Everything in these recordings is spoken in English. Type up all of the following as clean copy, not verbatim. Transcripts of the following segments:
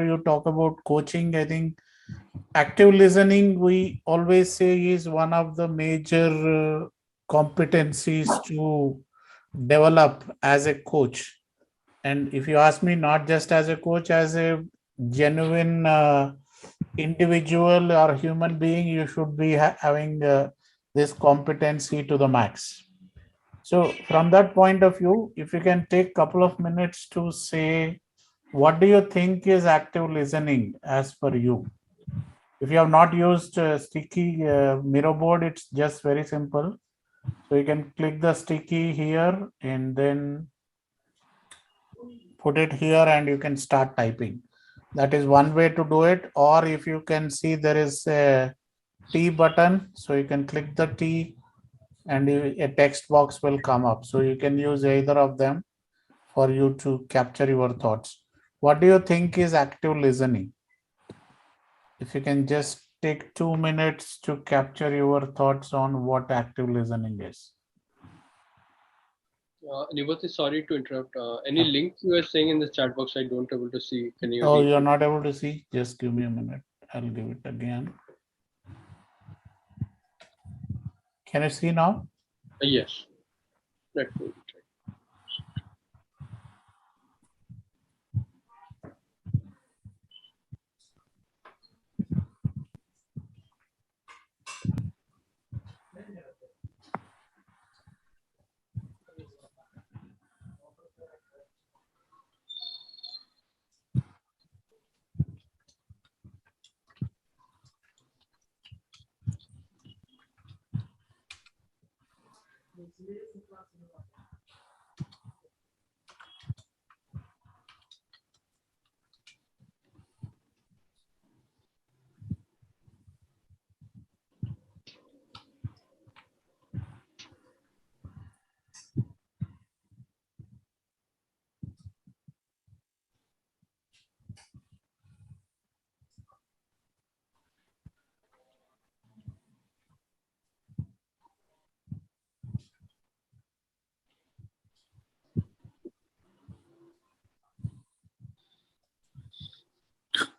whenever you talk about coaching, I think active listening, we always say, is one of the major competencies to develop as a coach. And if you ask me, not just as a coach, as a genuine individual or human being, you should be having this competency to the max. So from that point of view, if you can take couple of minutes to say, what do you think is active listening as per you? If you have not used sticky Miro board, it's just very simple. So you can click the sticky here and then put it here and you can start typing. That is one way to do it. Or if you can see, there is a T button, so you can click the T and a text box will come up. So you can use either of them for you to capture your thoughts. What do you think is active listening? If you can just take 2 minutes to capture your thoughts on what active listening is. Nivati, sorry to interrupt. Any link you are saying in the chat box I don't able to see? Can you Oh, read? you're not able to see? Just give me a minute. I'll give it again. Can you see now? Yes. Let me try.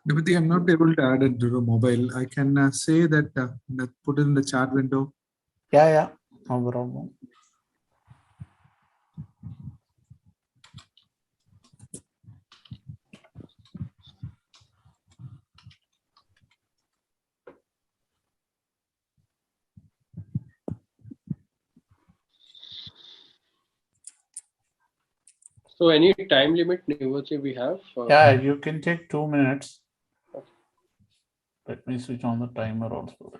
Nipati, I'm not able to add it to the mobile. I can say that put it in the chat window. Yeah, no problem. So any time limit, Nivati, we have? Yeah, you can take 2 minutes. Let me switch on the timer also.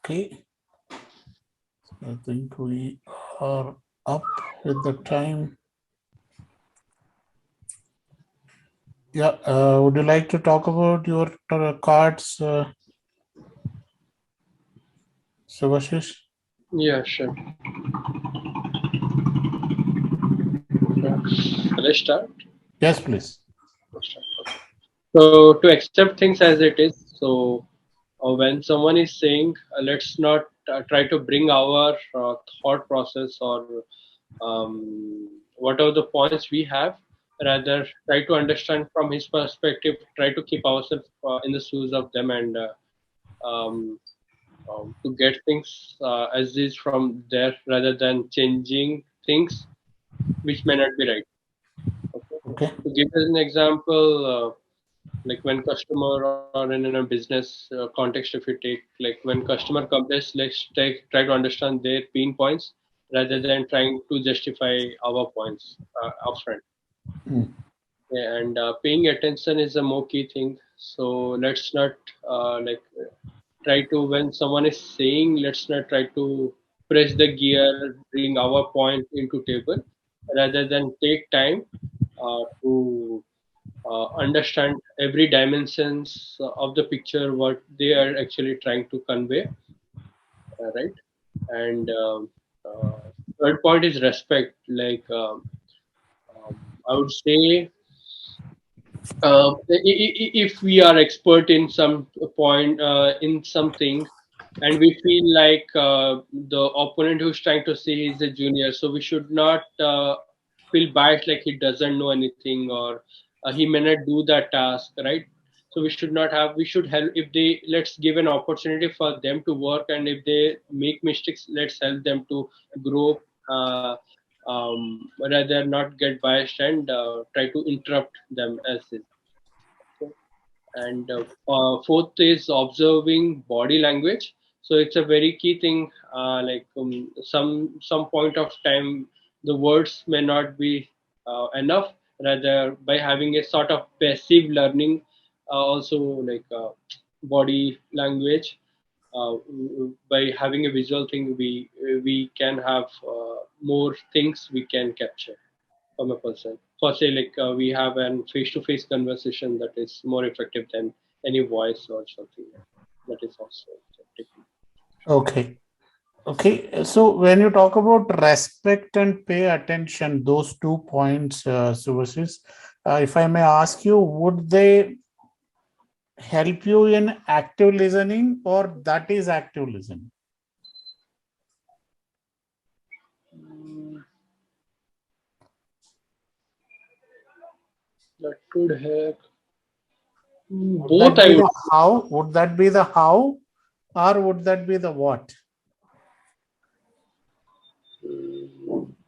Okay. I think we are up with the time. Yeah. Would you like to talk about your cards, Subhashish? Yeah, sure. Shall I start? Yes, please. Okay. So to accept things as it is. So when someone is saying, let's not try to bring our thought process or whatever the points we have, rather try to understand from his perspective, try to keep ourselves in the shoes of them, and um, to get things as is from there, rather than changing things which may not be right. Okay. Okay. To give us an example, like when customer or in a business context, if you take, like when customer complains, let's try to understand their pain points rather than trying to justify our points upfront. Hmm. Yeah, and paying attention is a more key thing. So let's not try to, when someone is saying, let's not try to press the gear, bring our point into table, rather than take time to understand every dimensions of the picture, what they are actually trying to convey, right? And third point is respect. Like I would say, if we are expert in some point, in something, and we feel like the opponent who's trying to say is a junior, so we should not feel biased like he doesn't know anything, or he may not do that task, right? So we should not have, we should help. If they, let's give an opportunity for them to work, and if they make mistakes, let's help them to grow, rather not get biased and try to interrupt them as is. And fourth is observing body language. So it's a very key thing. Some point of time, the words may not be enough. Rather, by having a sort of passive learning, also like body language. By having a visual thing, we can have more things we can capture from a person. For say, like we have an face-to-face conversation that is more effective than any voice or something. That is also effective. Okay. Okay. So when you talk about respect and pay attention, those 2 points, Subhashish, if I may ask you, would they help you in active listening, or that is active listening? Mm, that could have Would both, that I be would. the how? Would that be the how, or would that be the what?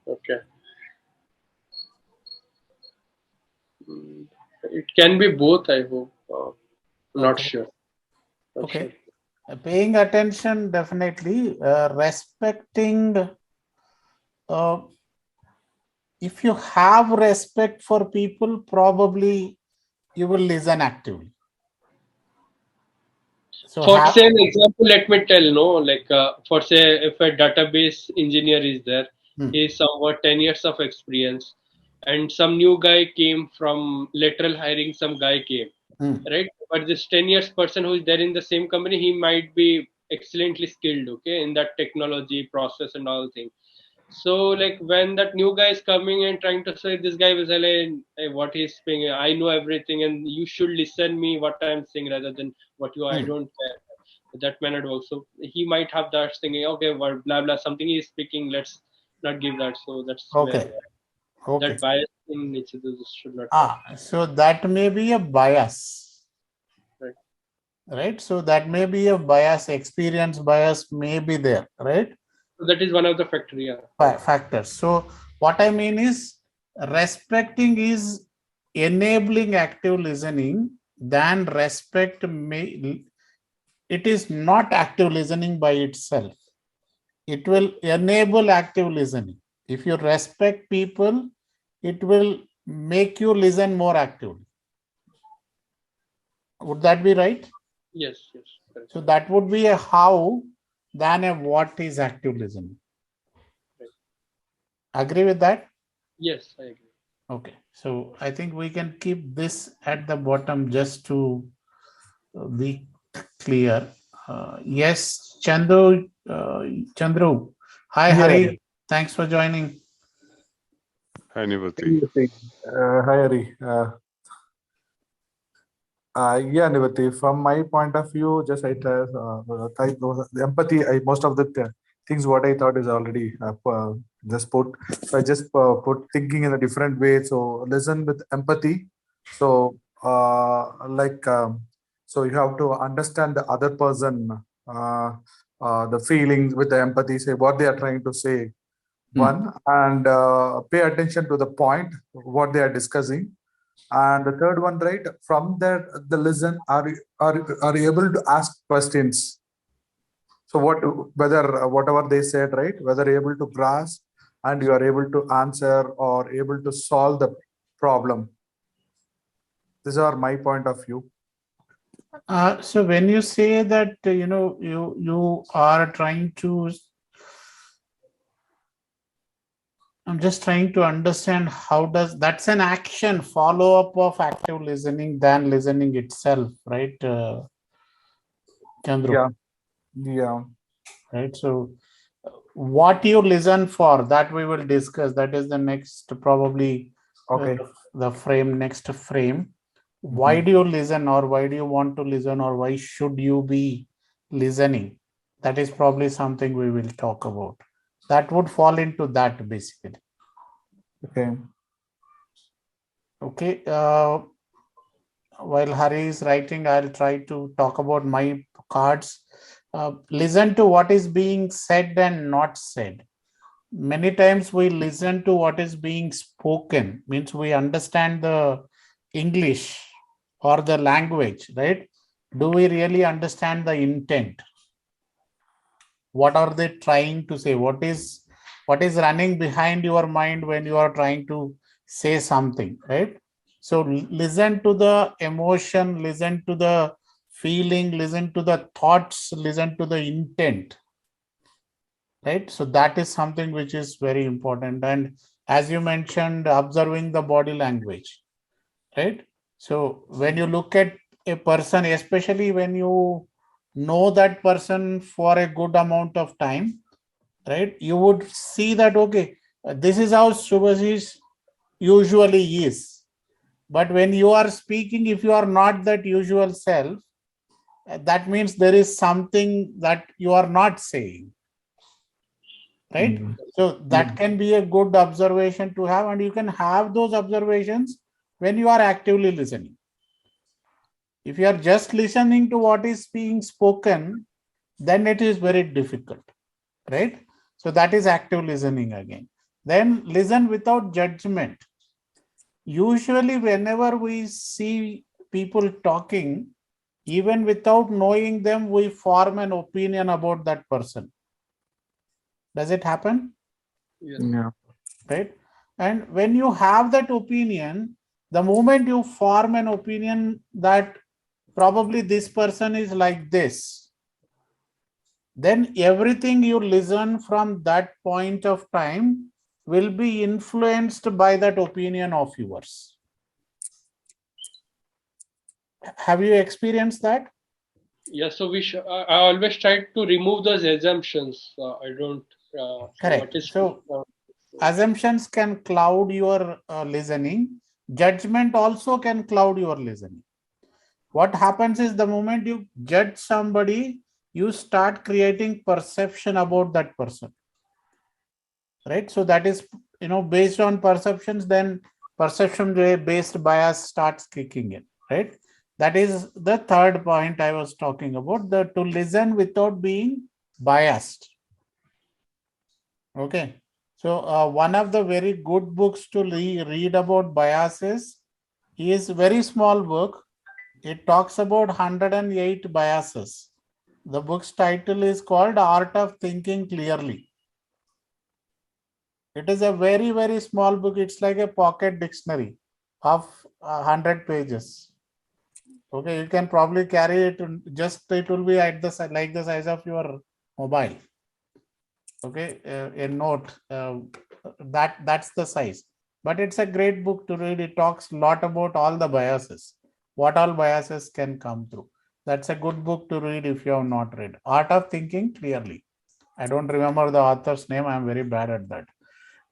Okay. Mm, it can be both, I hope. Not Okay. sure. Not sure. Okay. Paying attention, definitely. Respecting, uh, if you have respect for people, probably you will listen actively. So For have. say an example, let me tell, no, like for say, if a database engineer is there, Hmm, he is somewhat 10 years of experience, and some new guy came from lateral hiring, some guy came, hmm, right? But this 10 years person who is there in the same company, he might be excellently skilled, okay, in that technology process and all things. So like when that new guy is coming and trying to say, this guy was like, hey, what he's saying, I know everything, and you should listen me what I'm saying rather than what you, I hmm. don't care. That may not work. So he might have that thinking, okay, well, blah blah, something he's speaking, let's not give that. So that's where Okay. Okay. that bias in nature should not come. So that may be a bias, Right. right? So that may be a bias, experience bias may be there, right? So that is one of the factor. Yeah. Factors. So what I mean is, respecting is enabling active listening, than respect may, it is not active listening by itself. It will enable active listening. If you respect people, it will make you listen more actively. Would that be right? Yes. Yes. Correct. So that would be a how. than a what is active listening. Right. Agree with that? Yes, I agree. Okay, so I think we can keep this at the bottom just to be clear. Yes, Chandru. Hi, Yeah. Hari. Thanks for joining. Anivati. Hi, Hari. Yeah, Nivati, from my point of view, just the empathy, most of the things what I thought is already just put. So I just put thinking in a different way. So listen with empathy. So so you have to understand the other person, the feelings with the empathy, say what they are trying to say. One, and pay attention to the point what they are discussing. And the third one, right, from that the listen, are you able to ask questions? So what, whether whatever they said, right, whether you're able to grasp and you are able to answer or able to solve the problem. These are my point of view. So when you say that you are trying to, I'm just trying to understand how does that's an action follow up of active listening than listening itself, right, Chandru? Yeah. Yeah. Right. So what you listen for, that we will discuss. That is the next probably Okay. the frame, next frame. Why do you listen, or why do you want to listen, or why should you be listening? That is probably something we will talk about. That would fall into that basically. Okay. Okay. While Hari is writing, I'll try to talk about my cards. Listen to what is being said and not said. Many times we listen to what is being spoken, means we understand the English or the language, right? Do we really understand the intent? What are they trying to say? What is running behind your mind when you are trying to say something, right? So listen to the emotion, listen to the feeling, listen to the thoughts, listen to the intent, right? So that is something which is very important. And as you mentioned, observing the body language, right? So when you look at a person, especially when you know that person for a good amount of time, right, you would see that, okay, this is how Subhasish usually is. But when you are speaking, if you are not that usual self, that means there is something that you are not saying, right? So that can be a good observation to have, and you can have those observations when you are actively listening. If you are just listening to what is being spoken, then it is very difficult, right? So that is active listening again. Then listen without judgment. Usually, whenever we see people talking, even without knowing them, we form an opinion about that person. Does it happen? Yes. Yeah. Right? And when you have that opinion, the moment you form an opinion that probably this person is like this, then everything you listen from that point of time will be influenced by that opinion of yours. Have you experienced that? Yeah, so I always try to remove those assumptions. I don't. So what Correct. is? So assumptions can cloud your listening. Judgment also can cloud your listening. What happens is the moment you judge somebody, you start creating perception about that person, right? So that is, based on perceptions, then perception based bias starts kicking in, right? That is the third point I was talking about, the to listen without being biased. Okay. So one of the very good books to read about biases is very small book. It talks about 108 biases. The book's title is called Art of Thinking Clearly. It is a very, very small book. It's like a pocket dictionary of 100 pages. Okay, you can probably carry it. Just it will be at the like the size of your mobile. Okay, a note, that's the size. But it's a great book to read. It talks a lot about all the biases, what all biases can come through. That's a good book to read if you have not read. Art of Thinking Clearly. I don't remember the author's name. I'm very bad at that.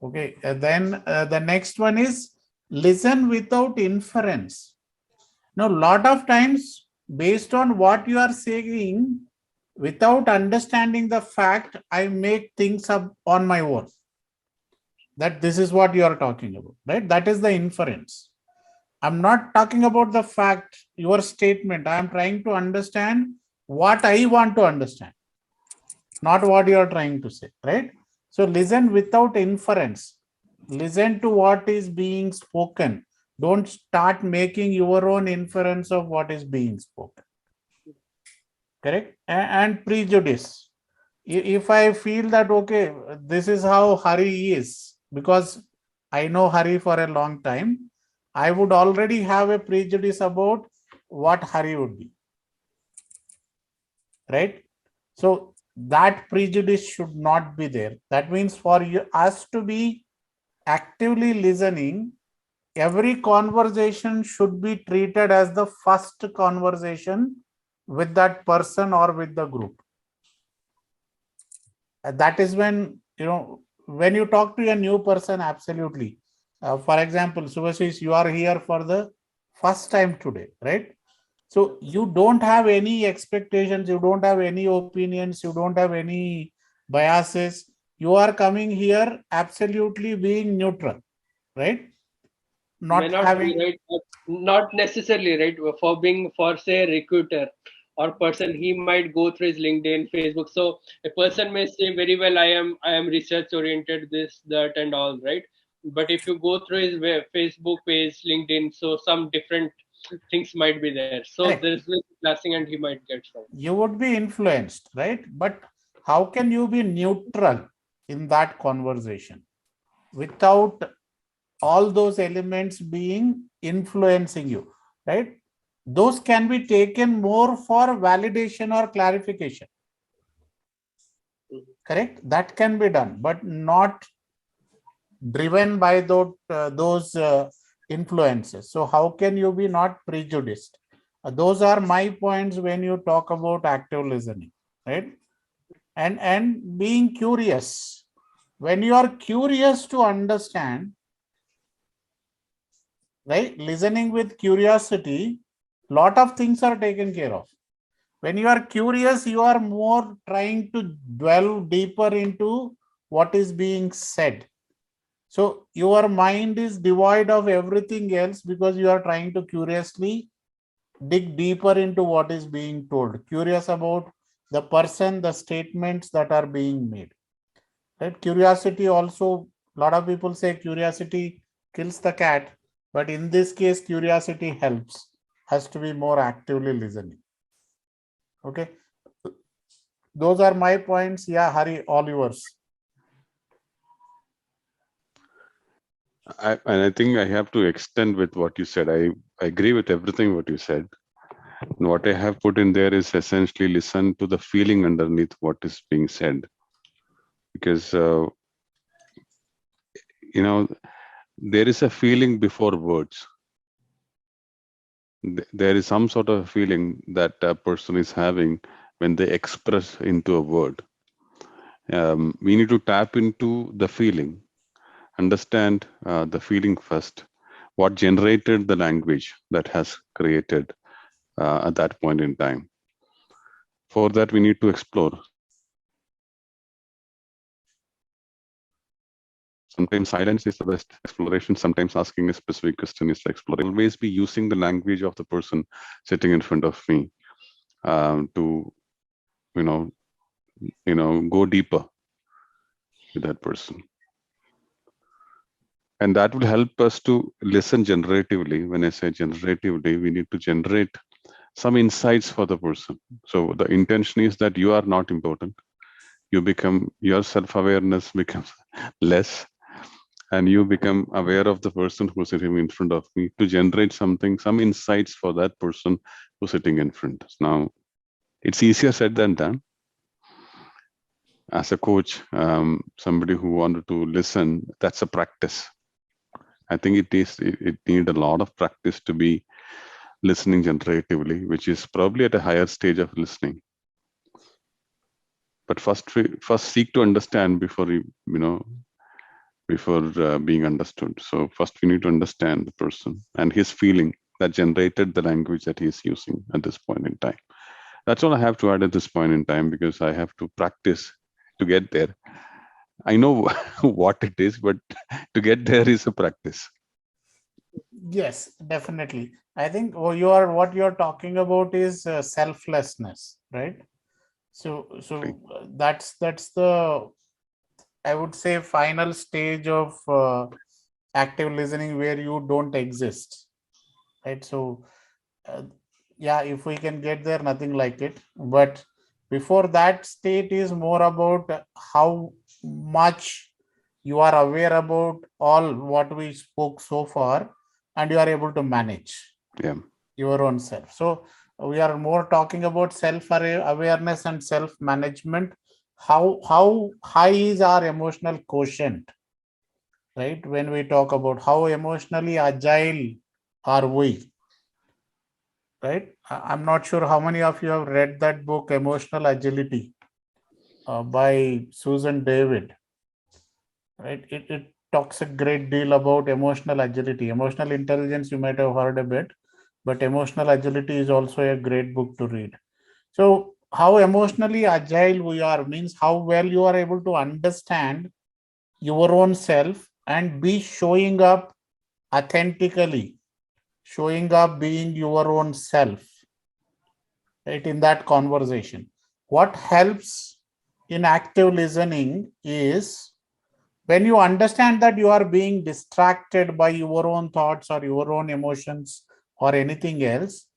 Okay, then the next one is listen without inference. Now, lot of times, based on what you are saying, without understanding the fact, I make things up on my own. That this is what you are talking about, right? That is the inference. I'm not talking about the fact, your statement. I'm trying to understand what I want to understand, not what you are trying to say, right? So listen without inference. Listen to what is being spoken. Don't start making your own inference of what is being spoken. Correct? And prejudice. If I feel that, okay, this is how Hari is, because I know Hari for a long time, I would already have a prejudice about what Hari would be. Right? So that prejudice should not be there. That means for us to be actively listening, every conversation should be treated as the first conversation with that person or with the group. That is when, when you talk to a new person, absolutely. For example, Subhashish, you are here for the first time today, right? So you don't have any expectations, you don't have any opinions, you don't have any biases. You are coming here absolutely being neutral, right? May Not not be having. right, but not necessarily right. For say a recruiter or person, he might go through his LinkedIn, Facebook. So a person may say very well, I am research oriented, this, that, and all, right? But if you go through his Facebook page, LinkedIn, so some different things might be there. So Correct. there's this classing, and he might get some. You would be influenced, right? But how can you be neutral in that conversation without all those elements being influencing you, right? Those can be taken more for validation or clarification. Correct? That can be done, but not driven by those influences. So how can you be not prejudiced? Those are my points when you talk about active listening, right? And being curious. When you are curious to understand, right? Listening with curiosity, lot of things are taken care of. When you are curious, you are more trying to delve deeper into what is being said. So your mind is devoid of everything else because you are trying to curiously dig deeper into what is being told, curious about the person, the statements that are being made. Right? Curiosity also, a lot of people say curiosity kills the cat, but in this case, curiosity helps, has to be more actively listening. Okay. Those are my points. Yeah, Hari, all yours. I think I have to extend with what you said. I agree with everything what you said. And what I have put in there is essentially listen to the feeling underneath what is being said. Because, there is a feeling before words. There is some sort of feeling that a person is having when they express into a word. We need to tap into the feeling, understand the feeling first, what generated the language that has created at that point in time. For that, we need to explore. Sometimes silence is the best exploration. Sometimes asking a specific question is the exploration. Always be using the language of the person sitting in front of me to, go deeper with that person. And that will help us to listen generatively. When I say generatively, we need to generate some insights for the person. So the intention is that you are not important. Your self-awareness becomes less, and you become aware of the person who's sitting in front of me to generate some insights for that person who's sitting in front. Now, it's easier said than done. as a coach, somebody who wanted to listen, that's a practice. I think it need a lot of practice to be listening generatively, which is probably at a higher stage of listening. But first seek to understand before being understood. So first we need to understand the person and his feeling that generated the language that he's using at this point in time. That's all I have to add at this point in time, because I have to practice to get there. I know what it is, but to get there is a practice. Yes, definitely. I think what you're talking about is selflessness, right? That's the, I would say, final stage of active listening where you don't exist, right? So uh, yeah, if we can get there, nothing like it. But before that state is more about how much you are aware about all what we spoke so far, and you are able to manage Yeah. your own self. So we are more talking about self awareness and self management. How high is our emotional quotient, right? When we talk about how emotionally agile are we, right? I'm not sure how many of you have read that book, Emotional Agility, by Susan David, right? It talks a great deal about emotional agility. Emotional intelligence, you might have heard a bit, but emotional agility is also a great book to read. So, how emotionally agile we are means how well you are able to understand your own self and be showing up authentically, showing up being your own self, right, in that conversation. What helps in active listening is when you understand that you are being distracted by your own thoughts or your own emotions or anything else,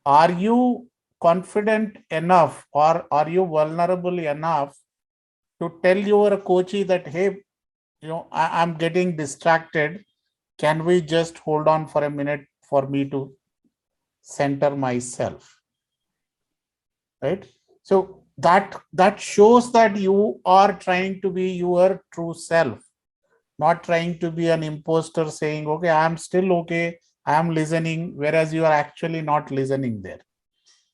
are you confident enough or are you vulnerable enough to tell your coachee that, hey, I'm getting distracted. Can we just hold on for a minute for me to center myself? Right? So that shows that you are trying to be your true self, not trying to be an imposter saying, okay, I'm still okay, I'm listening, whereas you are actually not listening there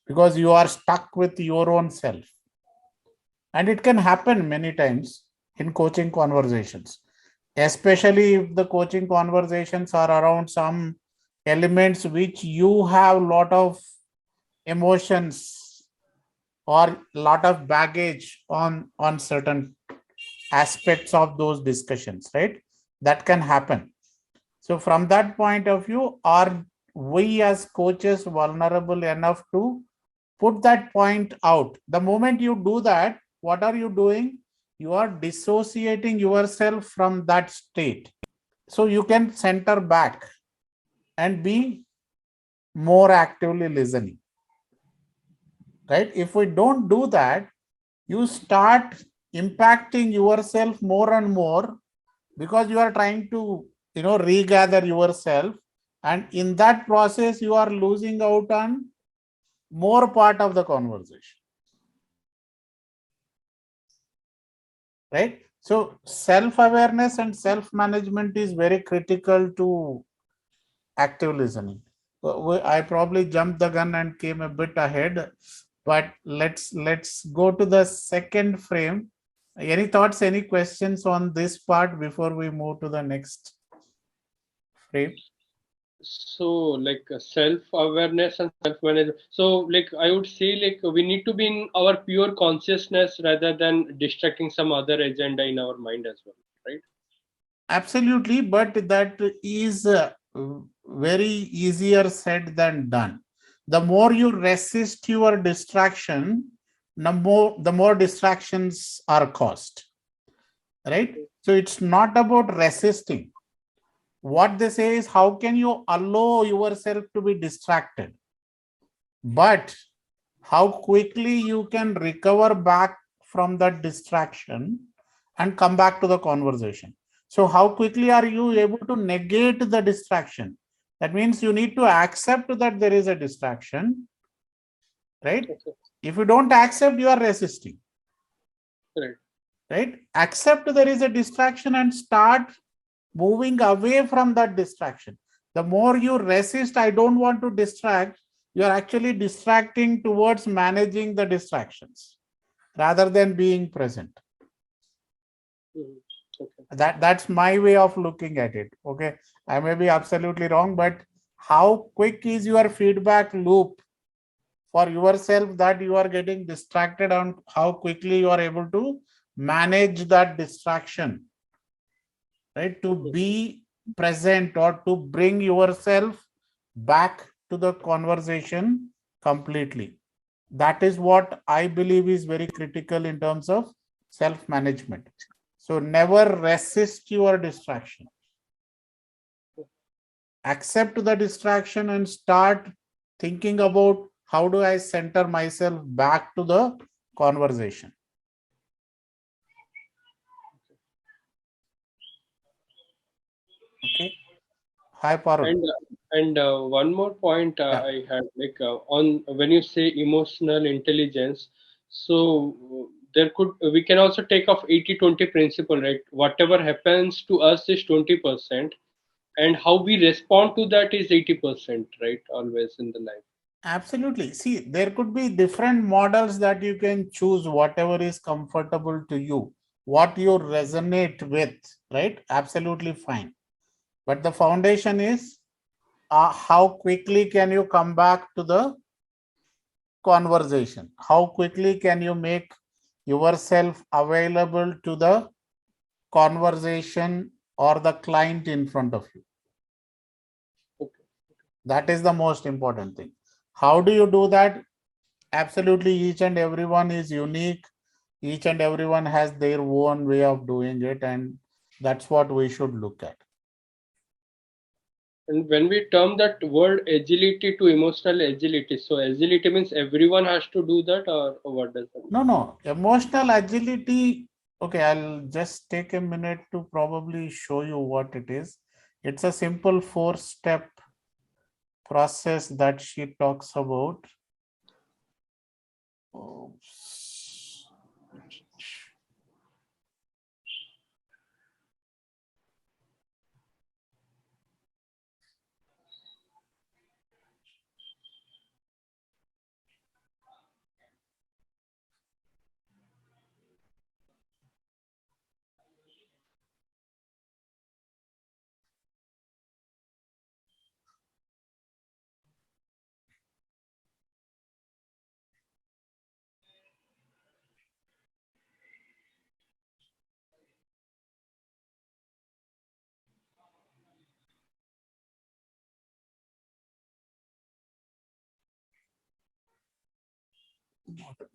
because you are stuck with your own self. And it can happen many times in coaching conversations, especially if the coaching conversations are around some elements which you have a lot of emotions or lot of baggage on certain aspects of those discussions, right? That can happen. So from that point of view, are we as coaches vulnerable enough to put that point out? The moment you do that, what are you doing? You are dissociating yourself from that state. So you can center back and be more actively listening, right? If we don't do that, you start impacting yourself more and more because you are trying to, regather yourself. And in that process, you are losing out on more part of the conversation, right? So self-awareness and self-management is very critical to active listening. I probably jumped the gun and came a bit ahead, but let's go to the second frame. Any thoughts, any questions on this part before we move to the next frame? So like self-awareness and self-management. So like I would say like we need to be in our pure consciousness rather than distracting some other agenda in our mind as well, right? Absolutely, but that is very easier said than done. The more you resist your distraction, the more distractions are caused, right? So it's not about resisting. What they say is, how can you allow yourself to be distracted? But how quickly you can recover back from that distraction and come back to the conversation. So how quickly are you able to negate the distraction? That means you need to accept that there is a distraction, right? Okay. If you don't accept, you are resisting. Right. right? Accept there is a distraction and start moving away from that distraction. The more you resist, I don't want to distract, you are actually distracting towards managing the distractions rather than being present. Okay. That's my way of looking at it. Okay, I may be absolutely wrong, but how quick is your feedback loop for yourself that you are getting distracted, on how quickly you are able to manage that distraction, right? To be present or to bring yourself back to the conversation completely. That is what I believe is very critical in terms of self management. So never resist your distraction. Accept the distraction and start thinking about how do I center myself back to the conversation. Okay. Hi, Parul. And one more point Yeah, I had, like on when you say emotional intelligence, so there could we can also take off 80-20 principle, right? Whatever happens to us is 20%, and how we respond to that is 80%, right? Always in the life. absolutely. See, there could be different models that you can choose, whatever is comfortable to you, what you resonate with, right? Absolutely fine. But the foundation is how quickly can you come back to the conversation? How quickly can you make yourself available to the conversation or the client in front of you? Okay. That is the most important thing. How do you do that? Absolutely, each and everyone is unique. Each and everyone has their own way of doing it, and that's what we should look at. And when we term that word agility to emotional agility, so agility means everyone has to do that, or what does that mean? No, emotional agility. Okay, I'll just take a minute to probably show you what it is. It's a simple 4-step process that she talks about. Oops.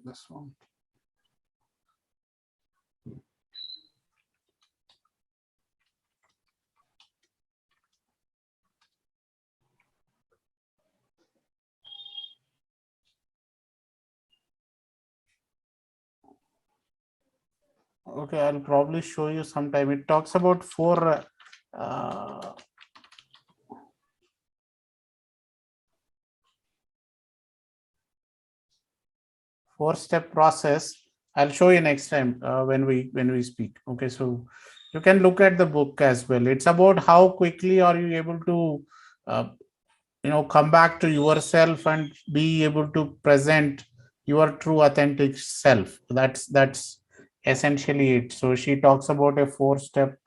This one. Okay, I'll probably show you sometime. It talks about uh, four-step process. I'll show you next time when we speak. Okay, so you can look at the book as well. It's about how quickly are you able to uh, come back to yourself and be able to present your true authentic self. That's essentially it. So she talks about a 4-step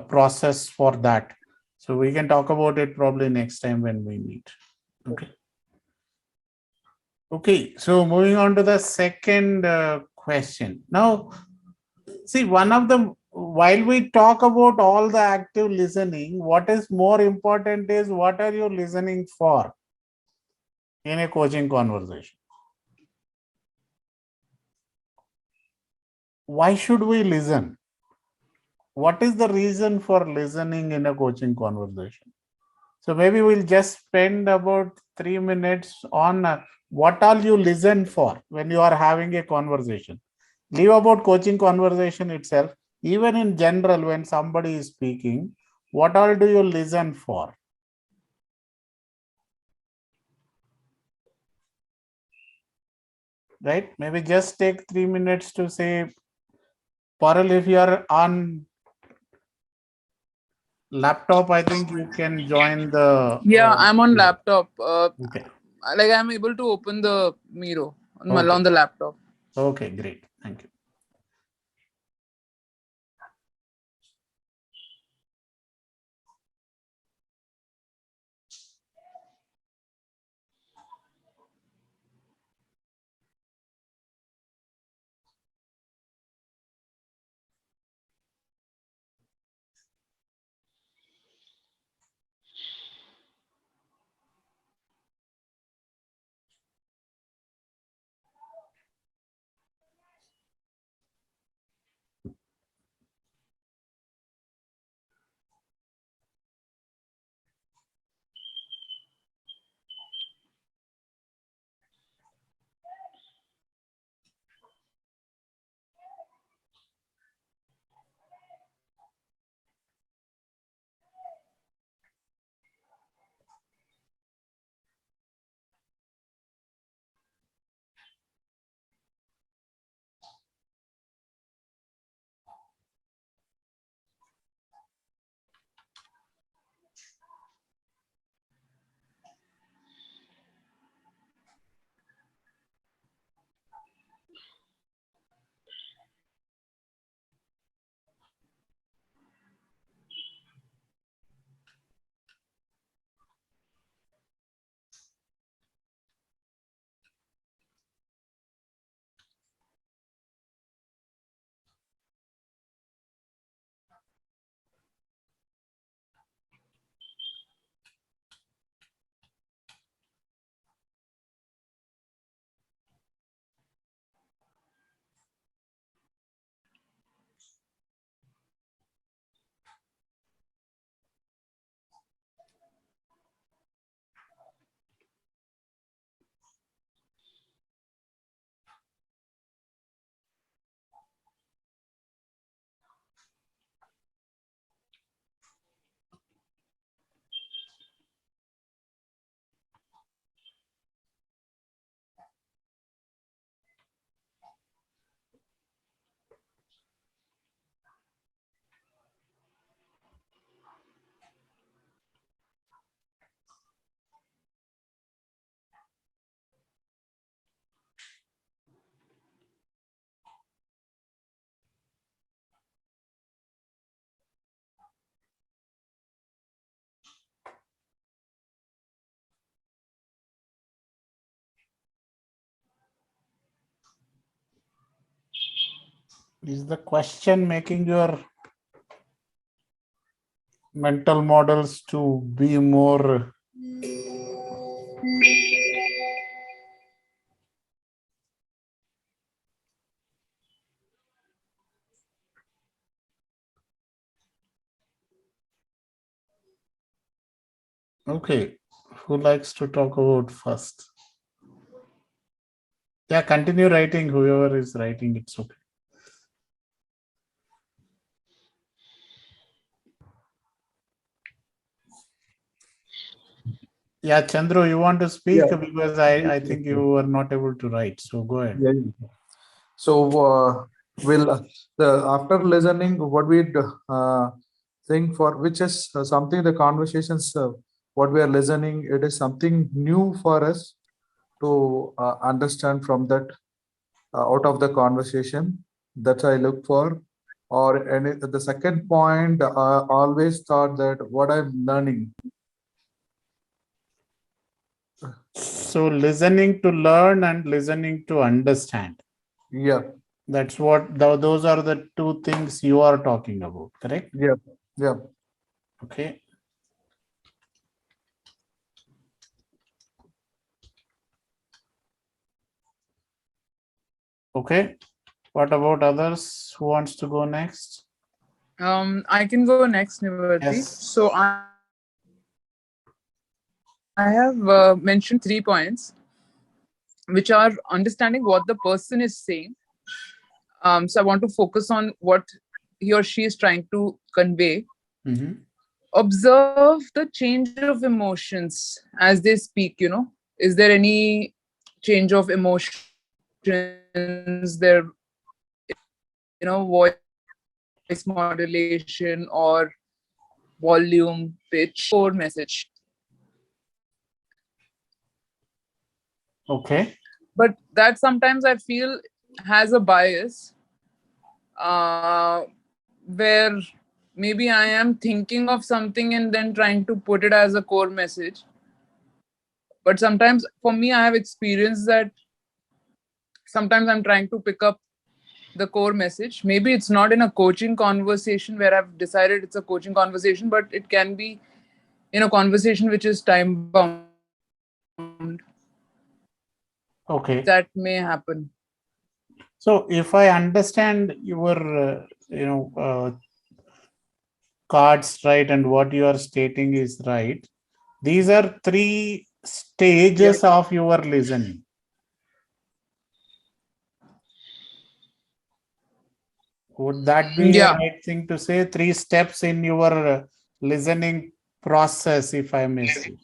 process for that. So we can talk about it probably next time when we meet. Okay. Okay, so moving on to the second question. Now, see, one of the, while we talk about all the active listening, what is more important is what are you listening for in a coaching conversation? Why should we listen? What is the reason for listening in a coaching conversation? So maybe we'll just spend about 3 minutes on what all you listen for when you are having a conversation. Leave about coaching conversation itself. Even in general, when somebody is speaking, what all do you listen for? Right? Maybe just take 3 minutes to say Parul, if you are on laptop, I think you can join the. Yeah, I'm on laptop. Okay. Like I'm able to open the Miro Okay. on the laptop. Okay, great. Thank you. Is the question making your mental models to be more okay? Who likes to talk about first? Yeah, continue writing. Whoever is writing, it's okay. Yeah, Chandru, you want to speak Yeah. because I think you were not able to write. So go ahead. Yeah. So, will after listening, what we think for which is something the conversations, what we are listening, it is something new for us to understand from that out of the conversation. That I look for. Or any the second point, always thought that what I'm learning. So listening to learn and listening to understand. Yeah. That's what those are the two things you are talking about, correct? Yeah. Yeah. Okay. Okay. What about others? Who wants to go next? I can go next, Nivarti. Yes. So I have mentioned 3 points, which are understanding what the person is saying. So I want to focus on what he or she is trying to convey. Mm-hmm. Observe the change of emotions as they speak. Is there any change of emotions? Their voice changes, modulation or volume, pitch, core message. Okay. But that sometimes I feel has a bias, where maybe I am thinking of something and then trying to put it as a core message. But sometimes for me, I have experienced that sometimes I'm trying to pick up the core message. Maybe it's not in a coaching conversation where I've decided it's a coaching conversation, but it can be in a conversation which is time bound. Okay. That may happen. So if I understand your, cards right and what you are stating is right, these are three stages of your listening. Would that be a Yeah. right thing to say? Three steps in your listening process, if I may say.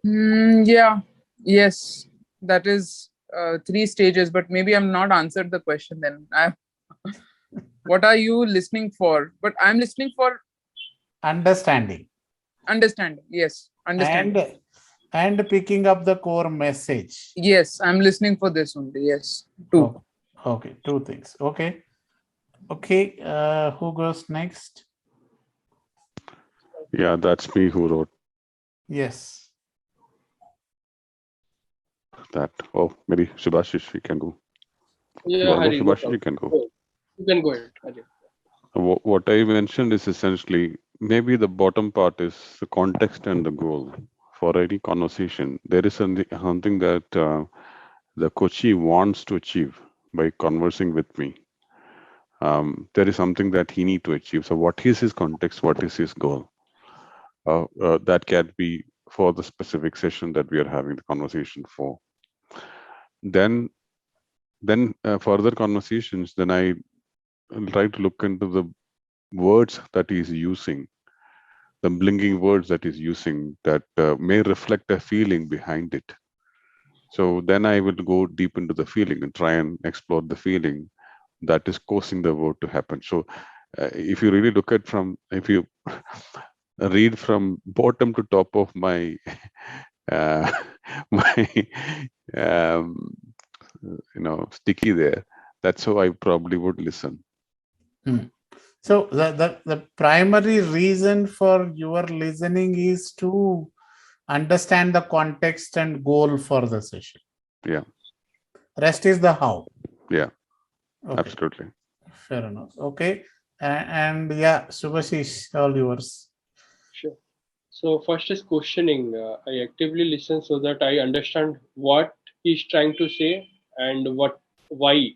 Yeah. Yes. That is three stages, but maybe I'm not answered the question then. What are you listening for? But I'm listening for Understanding understanding. Yes. Understanding. and picking up the core message. Yes. I'm listening for this only. Yes. Two. Okay. Two things. Okay. Who goes next? Yeah, that's me who wrote Yes. that. Oh, maybe Subhashish, you can go. You Yeah, want to go, Hari, no Subhashish? You problem. can go. Go ahead. You can go ahead, Hari. What I mentioned is essentially maybe the bottom part is the context and the goal for any conversation. There is something that the coachee wants to achieve by conversing with me. There is something that he need to achieve. So, what is his context? What is his goal? That can be for the specific session that we are having the conversation for. Then, further conversations. Then I try to look into the words that he's using, the blinking words that he's using that may reflect a feeling behind it. So then I will go deep into the feeling and try and explore the feeling that is causing the word to happen. So if you really look at if you read from bottom to top of my uh, my um, sticky there, that's how I probably would listen. So the primary reason for your listening is to understand the context and goal for the session. Yeah. Rest is the how. Yeah. Okay. Absolutely. Fair enough. Okay. And yeah, Subhashish, all yours. Sure. So first is questioning. I actively listen so that I understand what he's trying to say and why,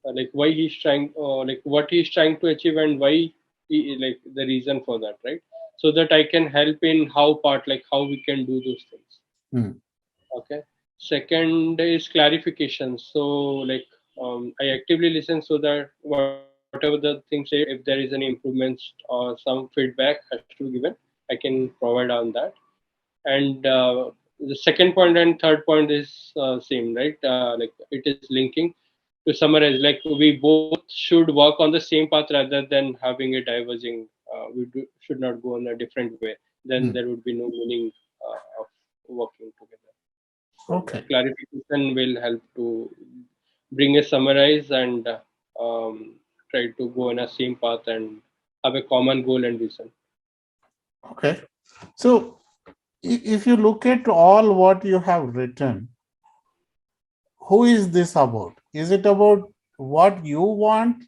like why he's trying, like what he's trying to achieve and why like the reason for that, right? So that I can help in how part, like how we can do those things. Hmm. Okay. Second is clarification. So like I actively listen so that whatever the thing say, if there is any improvements or some feedback has to be given, I can provide on that. And the second point and third point is same, right? Like it is linking. To summarize, like we both should work on the same path rather than having a diverging. Should not go in a different way. Then there would be no meaning of working together. So Okay. clarification will help to bring a summarize and try to go in a same path and have a common goal and vision. Okay. So if you look at all what you have written, who is this about? Is it about what you want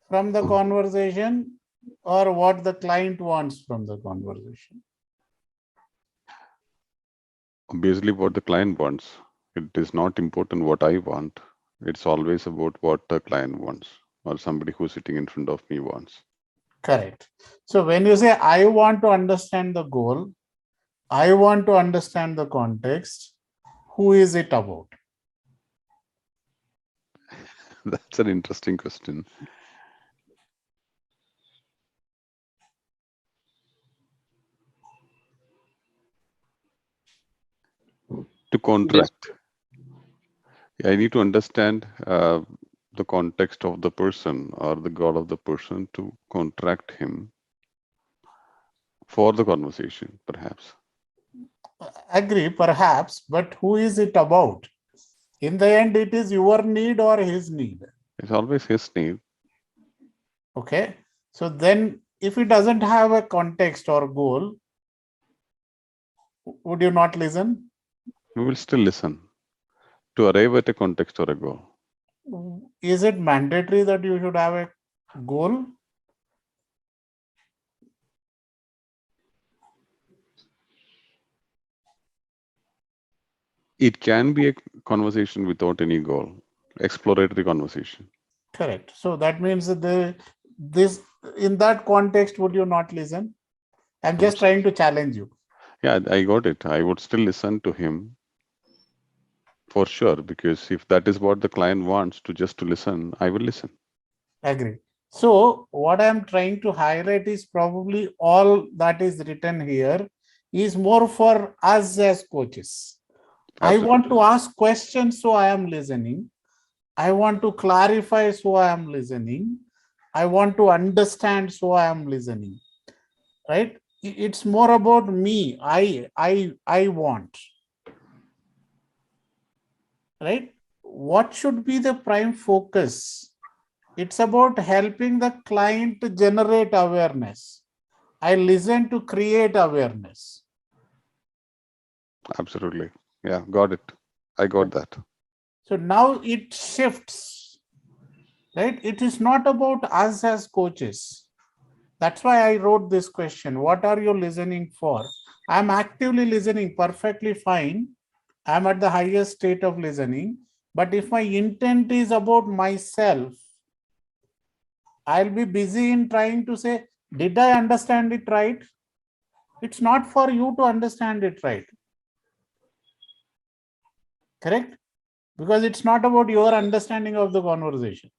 from the conversation or what the client wants from the conversation? Obviously, what the client wants. It is not important what I want. It's always about what the client wants or somebody who's sitting in front of me wants. Correct. So when you say, I want to understand the goal, I want to understand the context, who is it about? That's an interesting question. To This contract, I need to understand the context of the person or the goal of the person to contract him for the conversation, perhaps. Agree, perhaps, but who is it about? In the end, it is your need or his need. It's always his need. Okay. So then, if it doesn't have a context or goal, would you not listen? We will still listen to arrive at a context or a goal. Is it mandatory that you should have a goal? It can be a conversation without any goal, exploratory conversation. Correct. So that means that this in that context, would you not listen? I'm just trying to challenge you. Yeah, I got it. I would still listen to him for sure, because if that is what the client wants to listen, I will listen. Agree. So what I'm trying to highlight is probably all that is written here is more for us as coaches. I want to ask questions, so I am listening. I want to clarify, so I am listening. I want to understand, so I am listening. Right? It's more about me. I want. Right? What should be the prime focus? It's about helping the client to generate awareness. I listen to create awareness. Absolutely. Yeah, got it. I got that. So now it shifts, right? It is not about us as coaches. That's why I wrote this question. What are you listening for? I'm actively listening, perfectly fine. I'm at the highest state of listening. But if my intent is about myself, I'll be busy in trying to say, did I understand it right? It's not for you to understand it right. Correct? Because it's not about your understanding of the conversation.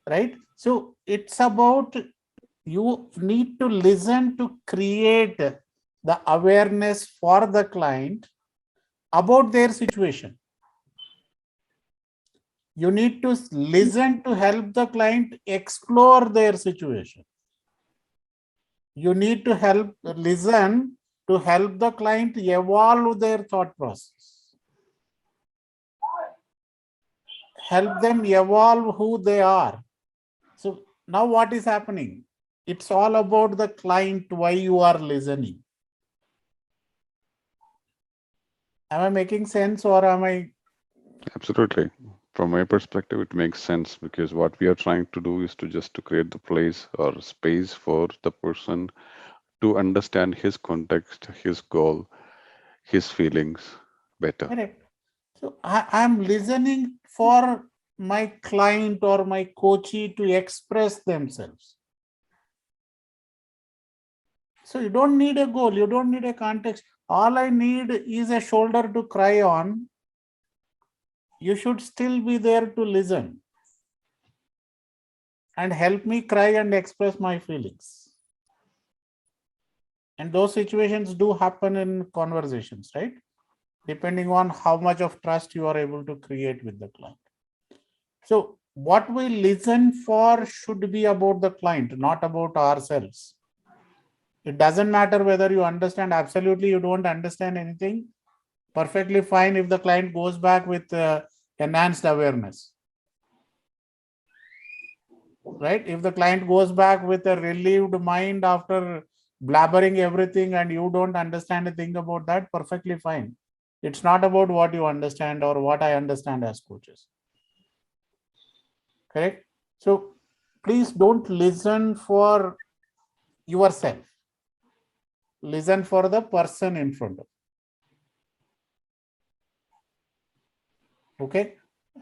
Right? So it's about you need to listen to create the awareness for the client about their situation. You need to listen to help the client explore their situation. You need to listen to help the client evolve their thought process. Help them evolve who they are. So now what is happening? It's all about the client, why you are listening. Am I making sense or am I? Absolutely. From my perspective, it makes sense, because what we are trying to do is to create the place or space for the person to understand his context, his goal, his feelings better. Correct. So I'm listening for my client or my coachee to express themselves. So you don't need a goal, you don't need a context. All I need is a shoulder to cry on. You should still be there to listen and help me cry and express my feelings. And those situations do happen in conversations, right? Depending on how much of trust you are able to create with the client. So what we listen for should be about the client, not about ourselves. It doesn't matter whether you understand. Absolutely, you don't understand anything. Perfectly fine if the client goes back with enhanced awareness. Right? If the client goes back with a relieved mind after blabbering everything and you don't understand a thing about that, perfectly fine. It's not about what you understand or what I understand as coaches. Correct? So please don't listen for yourself. Listen for the person in front of you. Okay?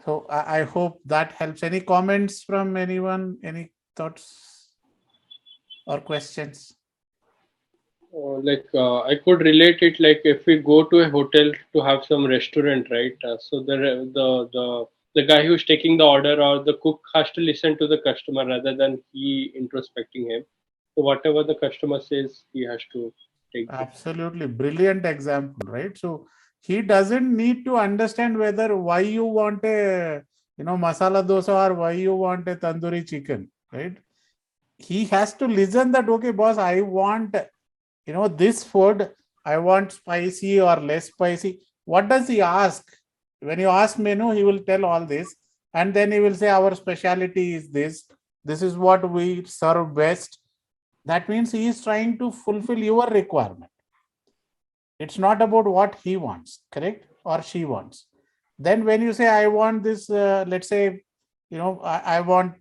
So I hope that helps. Any comments from anyone? Any thoughts or questions? I could relate it like if we go to a hotel to have some restaurant, right? So the guy who's taking the order or the cook has to listen to the customer rather than he introspecting him. So whatever the customer says, he has to take. Absolutely brilliant example, right? So he doesn't need to understand whether why you want a masala dosa or why you want a tandoori chicken, right? He has to listen that, okay, boss, I want this food, I want spicy or less spicy. What does he ask? When you ask menu, he will tell all this, and then he will say our specialty is this. This is what we serve best. That means he is trying to fulfill your requirement. It's not about what he wants, correct? Or she wants. Then when you say, I want this, let's say, I want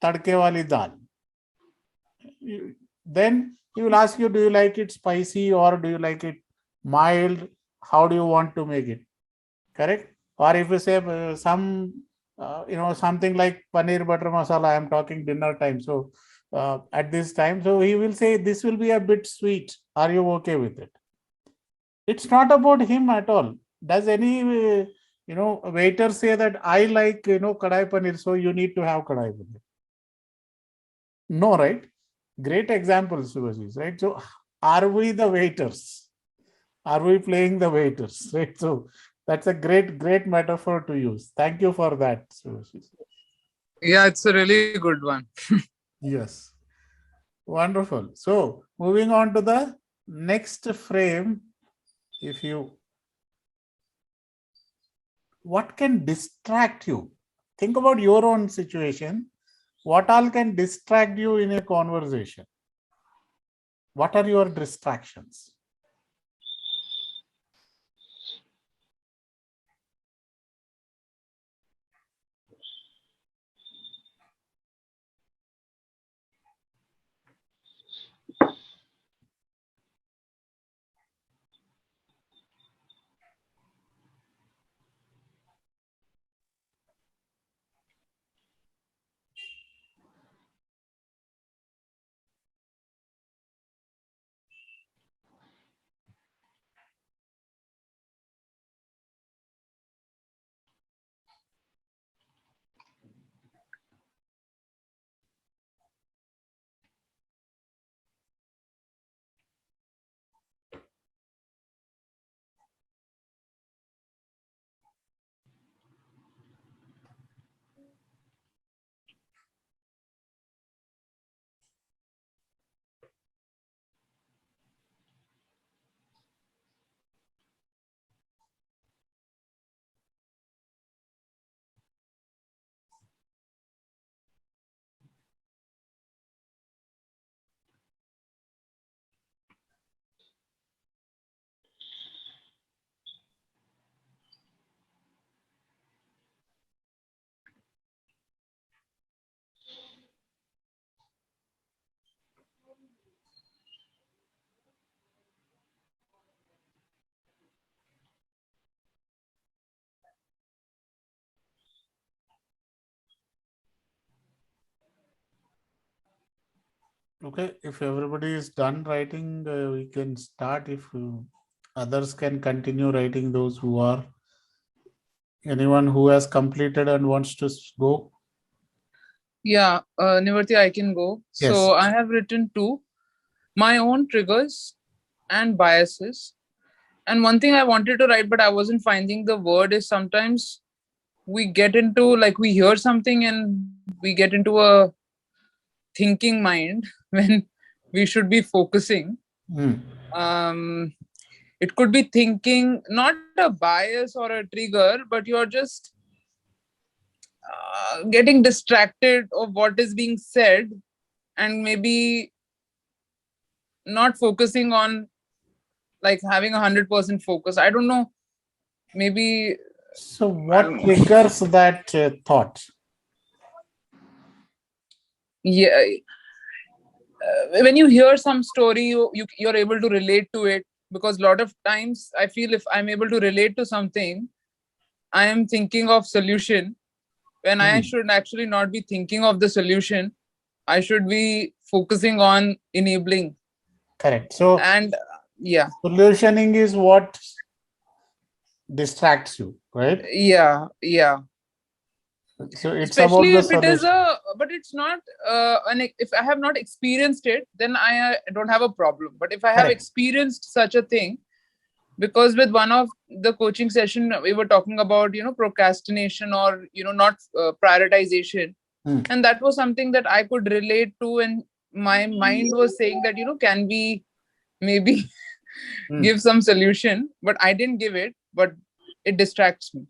tadke wali dal. Then he will ask you, do you like it spicy or do you like it mild? How do you want to make it? Correct? Or if you say something like paneer butter masala, I am talking dinner time. So at this time, so he will say, this will be a bit sweet. Are you okay with it? It's not about him at all. Does any waiter say that I like kadai paneer, so you need to have kadai paneer? No, right? Great example, Subhashis, right? So are we the waiters? Are we playing the waiters? Right? So that's a great metaphor to use. Thank you for that, Subhashis. Yeah, it's a really good one. Yes. Wonderful. So moving on to the next frame, what can distract you? Think about your own situation. What all can distract you in a conversation? What are your distractions? Okay, if everybody is done writing, we can start. If others can continue writing, those who are, anyone who has completed and wants to go. Yeah, Nivarti, I can go. Yes. So I have written 2, my own triggers and biases. And one thing I wanted to write, but I wasn't finding the word, is sometimes we get into, like, we hear something and we get into a thinking mind when we should be focusing. It could be thinking, not a bias or a trigger, but you're just getting distracted of what is being said and maybe not focusing on, like, having 100% focus. I don't know, maybe. So what triggers that thought? Yeah, when you hear some story, you're able to relate to it, because a lot of times I feel if I'm able to relate to something, I am thinking of solution when I should actually not be thinking of the solution. I should be focusing on enabling. Correct. So, and yeah, solutioning is what distracts you, right? Yeah. So it's Especially about the if it is solution. but it's not if I have not experienced it, then I don't have a problem. But if I have Correct. experienced such a thing, because with one of the coaching session we were talking about procrastination or not prioritization, and that was something that I could relate to, and my mind was saying that can we maybe give some solution, but I didn't give it, but it distracts me.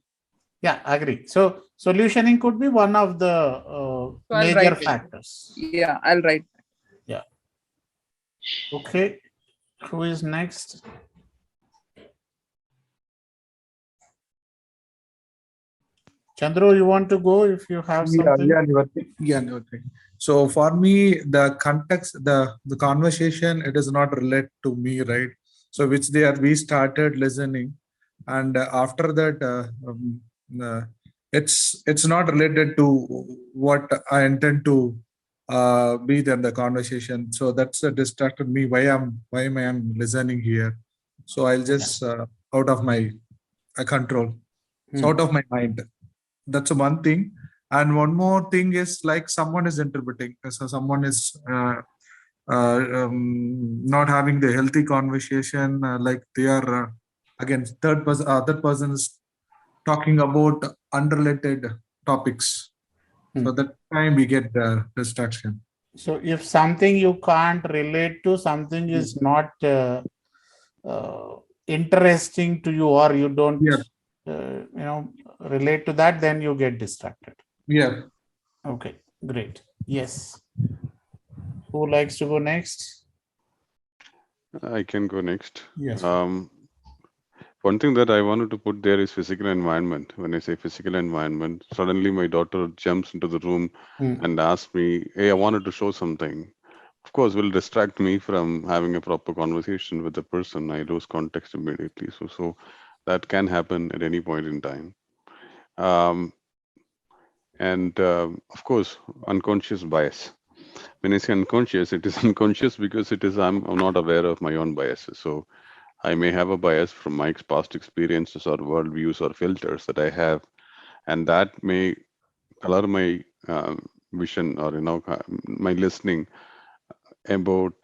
Yeah, agree. So solutioning could be one of the So I'll major write it. factors. Yeah, I'll write. Yeah. Okay. Who is next? Chandru, you want to go if you have something? Nivarti. So for me, the context, the conversation, it is not related to me, right? So we started listening, and after that, uh, it's not related to what I intend to be there in the conversation. So that's distracted me. Why am I listening here? So I'll just out of my control. So out of my mind. That's one thing. And one more thing is like someone is interpreting. So someone is not having the healthy conversation. Like they are again third person, other person is talking about unrelated topics. So that time we get distraction. So if something you can't relate to, something is not interesting to you, or you don't relate to that, then you get distracted. Yeah. Okay, great. Yes. Who likes to go next? I can go next. Yes. One thing that I wanted to put there is physical environment. When I say physical environment, suddenly my daughter jumps into the room and asks me, "Hey, I wanted to show something." Of course, will distract me from having a proper conversation with the person. I lose context immediately. So that can happen at any point in time. Um, and of course, unconscious bias. When I say unconscious, it is unconscious because I'm not aware of my own biases. So I may have a bias from my past experiences or worldviews or filters that I have, and that may color my vision or my listening about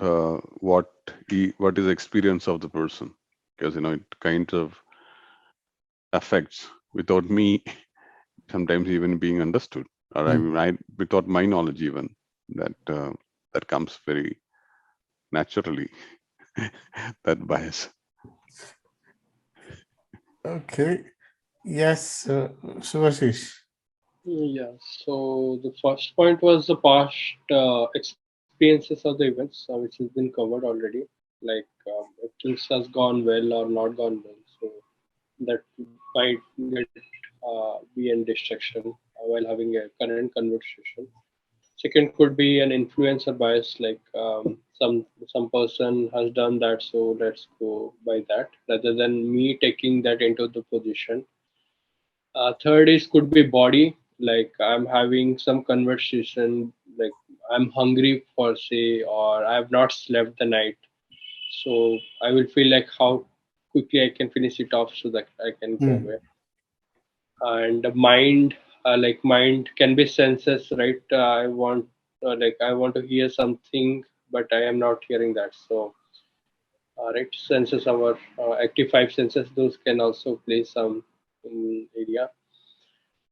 what is the experience of the person, because it kind of affects without me sometimes even being understood, or without my knowledge even, that comes very naturally, that bias. Okay. Yes, Subhashish. Yeah, so the first point was the past experiences of the events, which has been covered already. Like if things has gone well or not gone well, so that might get be a distraction while having a current conversation. Second could be an influencer bias, like some person has done that, so let's go by that, rather than me taking that into the position. Third is could be body, like I'm having some conversation, like I'm hungry for say, or I have not slept the night, so I will feel like how quickly I can finish it off so that I can go away. And the mind, like mind can be senses, right? I want to hear something, but I am not hearing that. So right, senses, our active five senses, those can also play some area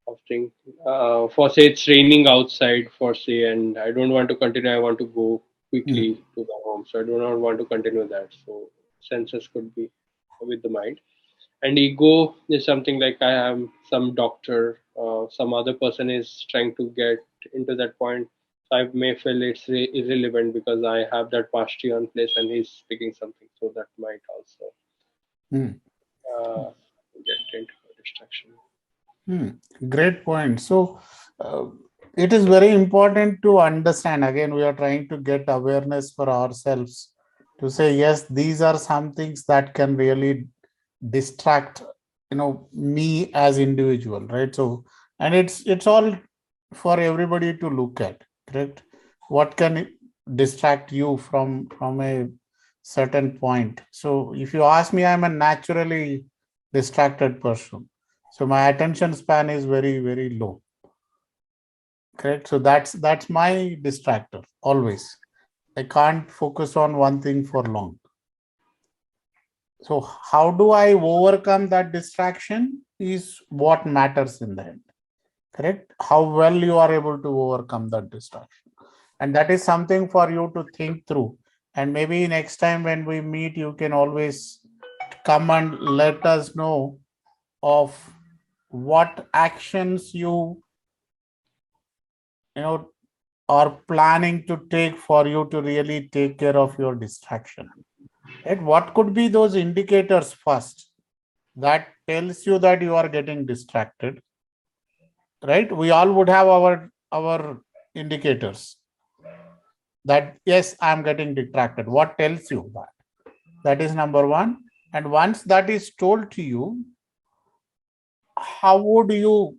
of thing. For say it's raining outside, for say, and I don't want to continue. I want to go quickly to the home, so I do not want to continue that. So senses could be with the mind. And ego is something like I am some doctor, some other person is trying to get into that point. So I may feel it's irrelevant because I have that mastery on place and he's speaking something. So that might also get into a distraction. Great point. So it is very important to understand. Again, we are trying to get awareness for ourselves to say, yes, these are some things that can really distract, me as individual, right? So, and it's all for everybody to look at, correct? What can distract you from a certain point? So if you ask me, I'm a naturally distracted person, so my attention span is very, very low. Correct. So that's my distractor always. I can't focus on one thing for long. So how do I overcome that distraction is what matters in the end. Correct? How well you are able to overcome that distraction. And that is something for you to think through. And maybe next time when we meet, you can always come and let us know of what actions you know are planning to take for you to really take care of your distraction. Right? What could be those indicators first that tells you that you are getting distracted? Right? We all would have our indicators that yes, I'm getting distracted. What tells you that? That is number one. And once that is told to you, how would you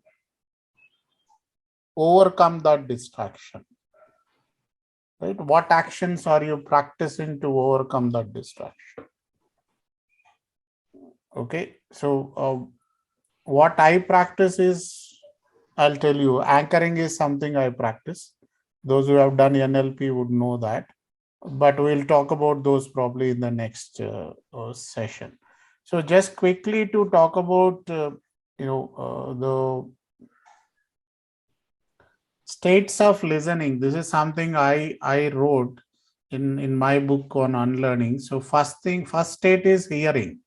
overcome that distraction? Right? What actions are you practicing to overcome that distraction? Okay. So what I practice is, I'll tell you, anchoring is something I practice. Those who have done NLP would know that. But we'll talk about those probably in the next session. So just quickly to talk about, the states of listening. This is something I wrote in my book on unlearning. So first state is hearing.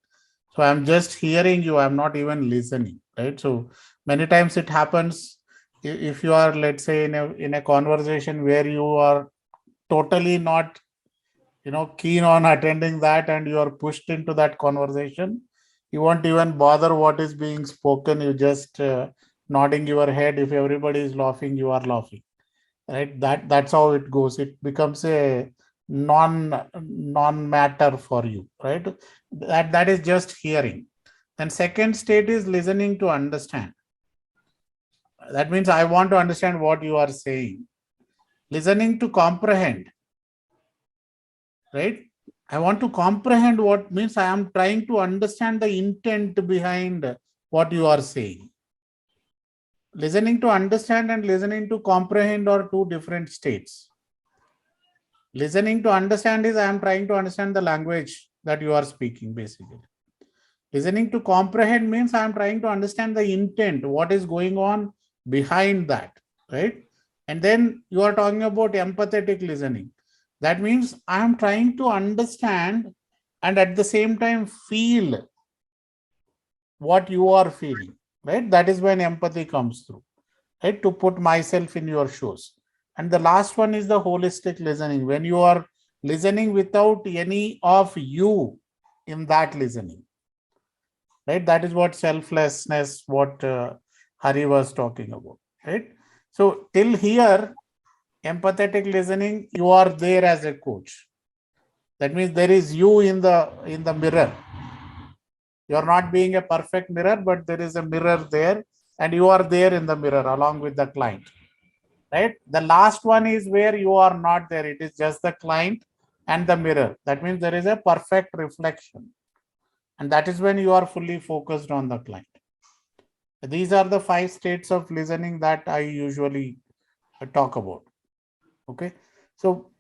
So I'm just hearing you. I'm not even listening, right? So many times it happens if you are, let's say, in a conversation where you are totally not keen on attending that, and you are pushed into that conversation, you won't even bother what is being spoken. You just nodding your head. If everybody is laughing, you are laughing, right? That's how it goes. It becomes a non matter for you, right? That is just hearing. Then second state is listening to understand. That means I want to understand what you are saying. Listening to comprehend, right? I want to comprehend, what means I am trying to understand the intent behind what you are saying. Listening to understand and listening to comprehend are two different states. Listening to understand is I am trying to understand the language that you are speaking, basically. Listening to comprehend means I am trying to understand the intent, what is going on behind that, right? And then you are talking about empathetic listening. That means I am trying to understand and at the same time feel what you are feeling, right? That is when empathy comes through, right? To put myself in your shoes. And the last one is the holistic listening, when you are listening without any of you in that listening, right? That is what selflessness, what Hari was talking about, right? So till here, empathetic listening, you are there as a coach. That means there is you in the mirror. You are not being a perfect mirror, but there is a mirror there, and you are there in the mirror along with the client, right? The last one is where you are not there. It is just the client and the mirror. That means there is a perfect reflection, and that is when you are fully focused on the client. These are the 5 states of listening that I usually talk about. Okay. So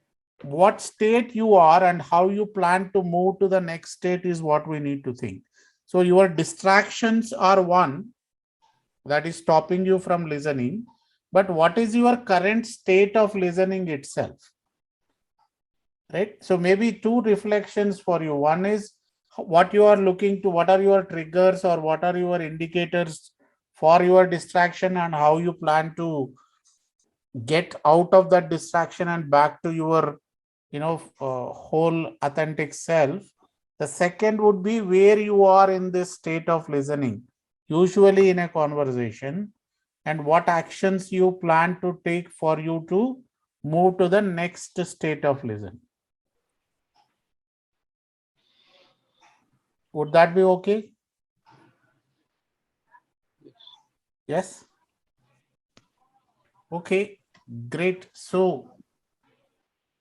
what state you are and how you plan to move to the next state is what we need to think. So your distractions are one that is stopping you from listening. But what is your current state of listening itself? Right. So maybe 2 reflections for you. One is what you are looking to, what are your triggers or what are your indicators for your distraction, and how you plan to get out of that distraction and back to your whole authentic self. The second would be where you are in this state of listening, usually in a conversation, and what actions you plan to take for you to move to the next state of listening. Would that be okay? Yes. Okay, great. So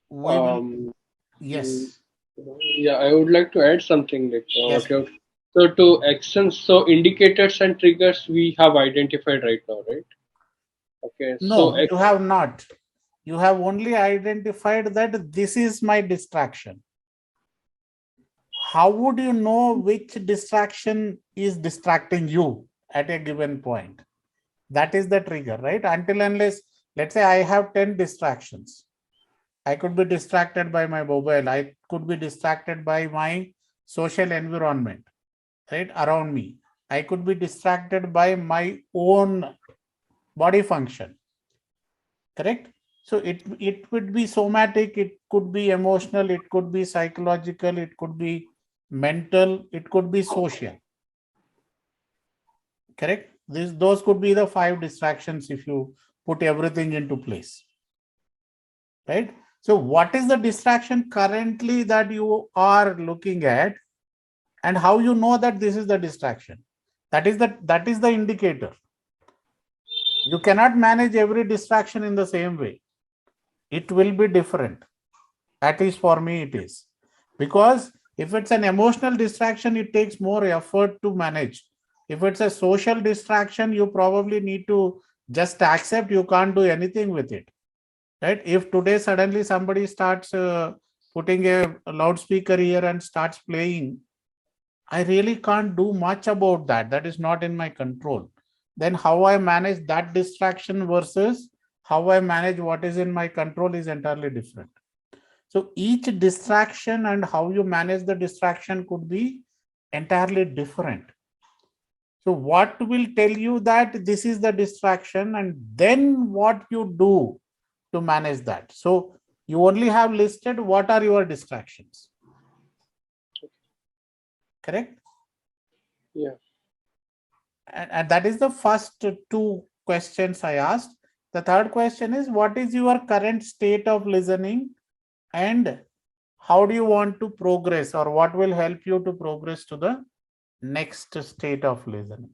we will, Um, mm, yes. yeah, I would like to add something like Yes, what you have. please. So to actions, so indicators and triggers we have identified right now, right? Okay, so No, you have not. You have only identified that this is my distraction. how would you know which distraction is distracting you at a given point? That is the trigger, right? Until unless, let's say I have 10 distractions. I could be distracted by my mobile. I could be distracted by my social environment, right, around me. I could be distracted by my own body function, correct? So it would be somatic, it could be emotional, it could be psychological, it could be mental, it could be social, correct? Those could be the 5 distractions if you put everything into place, right? So what is the distraction currently that you are looking at, and how you know that this is the distraction? That is the indicator. You cannot manage every distraction in the same way. It will be different. At least for me it is. Because if it's an emotional distraction, it takes more effort to manage. If it's a social distraction, you probably need to just accept you can't do anything with it, right? If today suddenly somebody starts putting a loudspeaker here and starts playing, I really can't do much about that. That is not in my control. Then how I manage that distraction versus how I manage what is in my control is entirely different. So each distraction and how you manage the distraction could be entirely different. So what will tell you that this is the distraction, and then what you do to manage that? So you only have listed what are your distractions, correct? Yeah. And that is the first 2 questions I asked. The third question is, what is your current state of listening, and how do you want to progress, or what will help you to progress to the next state of listening?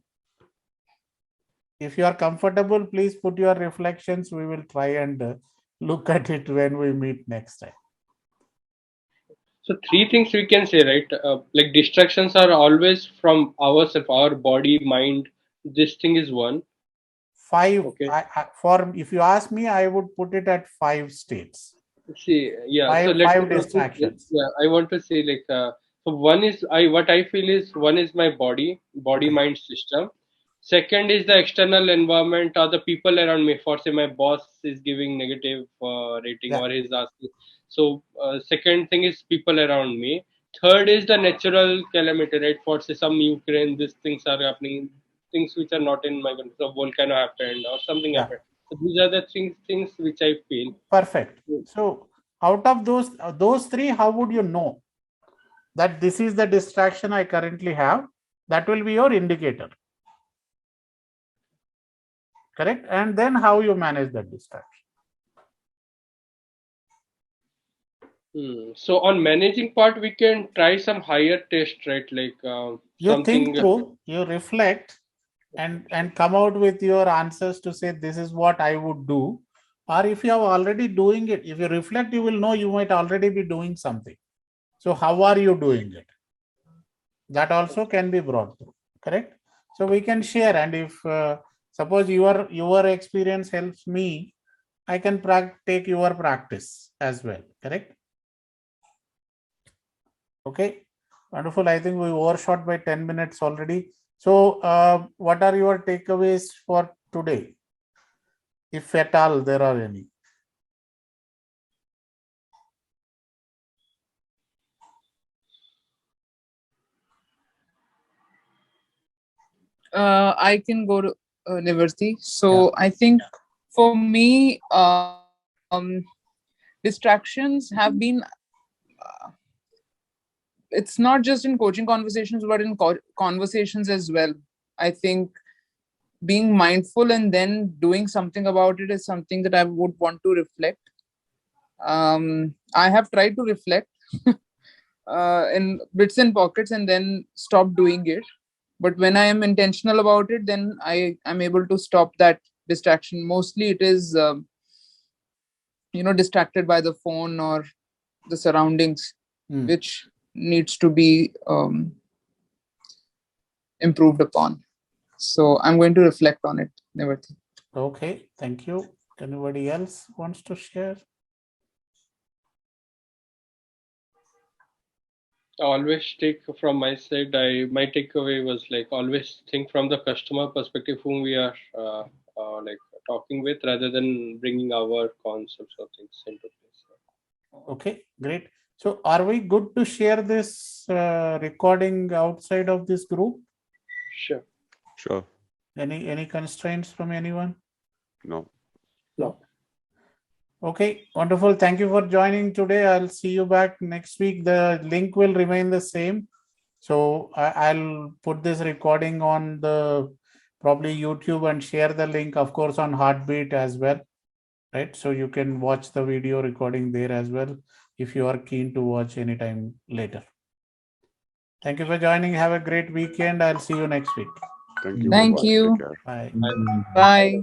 If you are comfortable, please put your reflections. We will try and look at it when we meet next time. So 3 things we can say, right? Like distractions are always from ourselves, our body, mind. This thing is one. 5, Okay. for if you ask me, I would put it at 5 states. See, yeah. So let's Five suppose this, distractions. yeah. I want to say like, so one is what I feel is one is my body Okay. mind system. Second is the external environment or the people around me. For say my boss is giving negative rating Yeah. or he's asking. So second thing is people around me. Third is the natural calamity, right? For say some Ukraine, these things are happening, things which are not in my control. So volcano happened or something Yeah. happened. So these are the things which I feel. Perfect. So out of those 3, how would you know that this is the distraction I currently have? That will be your indicator, correct? And then how you manage that distraction. So on managing part, we can try some higher test, right? Like You think something. through, you reflect, and come out with your answers to say this is what I would do. Or if you are already doing it, if you reflect, you will know you might already be doing something. So how are you doing it? That also can be brought through, correct? So we can share, and if suppose your experience helps me, I can take your practice as well, correct? Okay, wonderful. I think we overshot by 10 minutes already. So what are your takeaways for today, if at all there are any? I can go to Nivarti. Yeah. So I think for me, distractions have been. It's not just in coaching conversations, but in conversations as well. I think being mindful and then doing something about it is something that I would want to reflect. I have tried to reflect in bits and pockets and then stop doing it. But when I am intentional about it, then I am able to stop that distraction. Mostly it is, distracted by the phone or the surroundings, which needs to be improved upon. So I'm going to reflect on it, Nivarti. Okay, thank you. Anybody else wants to share? always take from my side. My takeaway was like always think from the customer perspective whom we are like talking with, rather than bringing our concepts or things into place. Okay, great. So are we good to share this recording outside of this group? Sure. Sure. Any constraints from anyone? No. No. Okay, wonderful. Thank you for joining today. I'll see you back next week. The link will remain the same. So I'll put this recording on the probably YouTube and share the link, of course, on Heartbeat as well. Right. So you can watch the video recording there as well if you are keen to watch anytime later. Thank you for joining. Have a great weekend. I'll see you next week. Thank you. Thank Bye-bye. you. Take care. Bye. Bye.